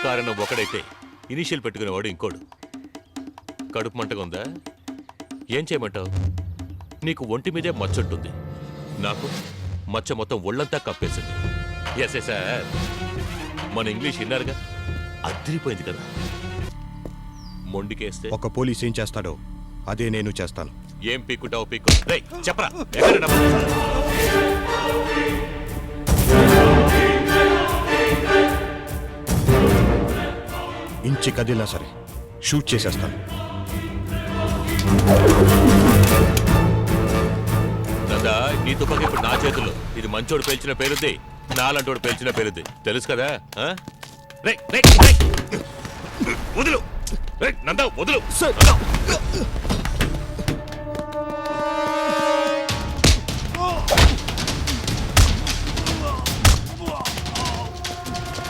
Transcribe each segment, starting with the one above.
కారణం ఒకడైతే ఇనిషియల్ పెట్టుకునేవాడు ఇంకోడు. కడుపు మంటగా ఉందా? ఏం చేయమంటావు? నీకు ఒంటి మీదే మచ్చుంటుంది, నాకు మచ్చ మొత్తం ఒళ్ళంతా కప్పేసింది. ఎస్ సార్, మన ఇంగ్లీష్ విన్నారుగా, అదిరిపోయింది కదా. మొండికేస్తే ఒక పోలీస్ ఏం చేస్తాడో అదే నేను చేస్తాను. ఏం పీక్కుంటావు పీక్కు. రేయ్ చెప్పరా, ఎక్కడ డబ్బు? ఇంచి కదిలినా సరే షూట్ చేసేస్తాను. నందా, నీ తుపాకి ఇప్పుడు నా చేతుల్లో. ఇది మంచోడు పేల్చిన పేరుద్ది, నాలంటోడు పేల్చిన పేరుద్ది, తెలుసు కదా? వదులు నందా, వదులు.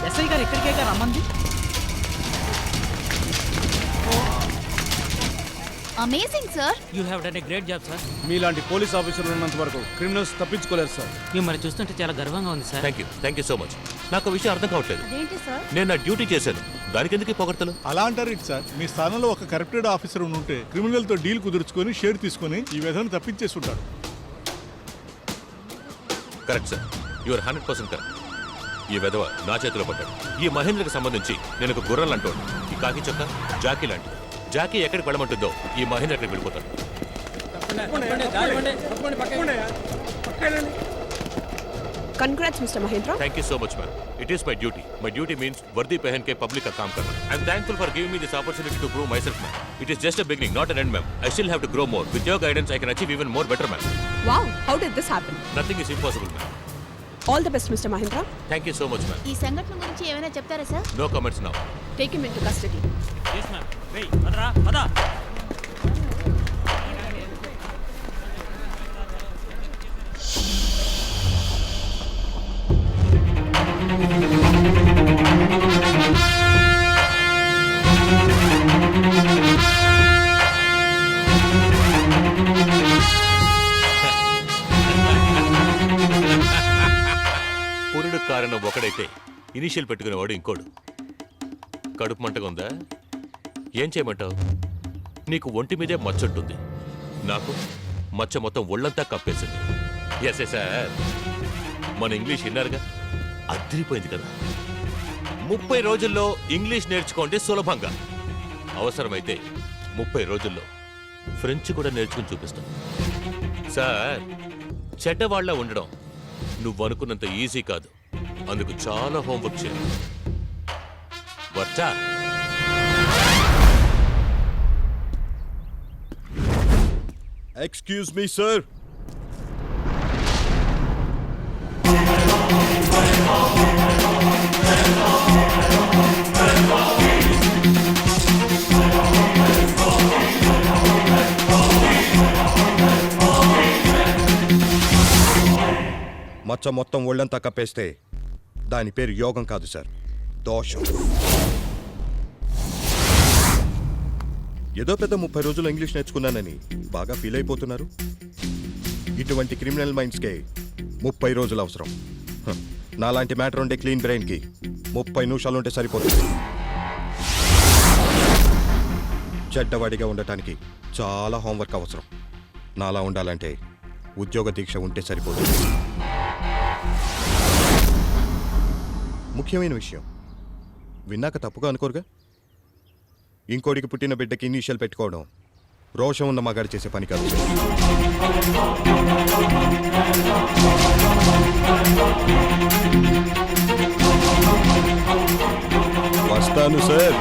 ఎస్ఐ గారు ఎక్కడికే గారు రమ్మంది. Amazing sir, you have done a great job sir. మీలాంటి పోలీస్ ఆఫీసర్లు ఉన్నంత వరకు క్రిమినల్స్ తప్పించుకోలేరు సార్. మిమ్మల్ని చూస్తుంటే చాలా గర్వంగా ఉంది sir. Thank you so much. నాకు విషయం అర్థం కావట్లేదు. అదేంటి సార్? నేను నా డ్యూటీ చేశాను, దానికి ఎందుకు పొగడతలు? అలా అంటారు ఇటు సార్. మీ స్థానంలో ఒక కరప్టెడ్ ఆఫీసర్ ఉంటే క్రిమినల్ తో డీల్ కుదుర్చుకొని షేర్ తీసుకొని ఈ విధంగా తప్పించేసి ఉంటాడు. Correct sir, your 100% correct. ఈ విధవ నా చేతిలో పడ్డాడు. ఈ మహేంద్రకు సంబంధించి నేను ఒక గుర్రం అంటోడు. ఈ కాకి చొక్క జాకీ లాంటి. జాకీ ఎక్కడికి వెళ్ళమంటుందో ఈ మహేంద్ర ఎక్కడికి వెళ్ళిపోతాడు. Congrats, Mr. Mahendra. Thank you so much, ma'am. It is my duty. My duty means वर्दी पहन के public का काम करना. I'm thankful for giving me this opportunity to prove myself, ma'am. It is just a beginning, not an end, ma'am. I still have to grow more. With your guidance, I can achieve even more better, ma'am. Wow, how did this happen? Nothing is impossible, ma'am. All the best, Mr. Mahendra. Thank you so much, ma'am. ఈ సంఘటన గురించి ఏమైనా చెప్తారా sir? No comments now. Take him into custody. Yes ma'am. వెయ్ పదరా పద. పురుడు కారణం ఒకడైతే ఇనిషియల్ పెట్టుకునేవాడు ఇంకోడు. కడుపు మంటగా ఉందా? ఏం చేయమంటావు? నీకు ఒంటి మీదే మచ్చుంటుంది, నాకు మచ్చ మొత్తం ఒళ్ళంతా కప్పేసింది. ఎస్ సార్, మన ఇంగ్లీష్ విన్నారుగా, అదిరిపోయింది కదా. 30 రోజుల్లో ఇంగ్లీష్ నేర్చుకోండి సులభంగా. అవసరమైతే 30 రోజుల్లో ఫ్రెంచ్ కూడా నేర్చుకుని చూపిస్తాం. సార్, చెడ్డవాళ్లా ఉండడం నువ్వు అనుకున్నంత ఈజీ కాదు. అందుకు చాలా హోంవర్క్ చేయాలి. వర్టా? Excuse me sir. మచ్చ మొత్తం ఒళ్ళంతా కప్పేస్తే దాని పేరు యోగం కాదు సార్, దోషం. ఏదో పెద్ద 30 రోజులు ఇంగ్లీష్ నేర్చుకున్నానని బాగా ఫీల్ అయిపోతున్నారు. ఇటువంటి క్రిమినల్ మైండ్స్కే 30 రోజులు అవసరం. నాలాంటి మ్యాటర్ ఉండే క్లీన్ బ్రెయిన్కి 30 నిమిషాలు ఉంటే సరిపోతుంది. చెడ్డవాడిగా ఉండటానికి చాలా హోంవర్క్ అవసరం. నాలా ఉండాలంటే ఉద్యోగ దీక్ష ఉంటే సరిపోతుంది. ముఖ్యమైన విషయం విన్నాక తప్పుగా అనుకోరుగా? ఇంకోడికి పుట్టిన బిడ్డకి ఇనీషియల్ పెట్టుకోవడం రోషం ఉన్న మగాడు చేసే పని కాదు. వస్తాను సార్.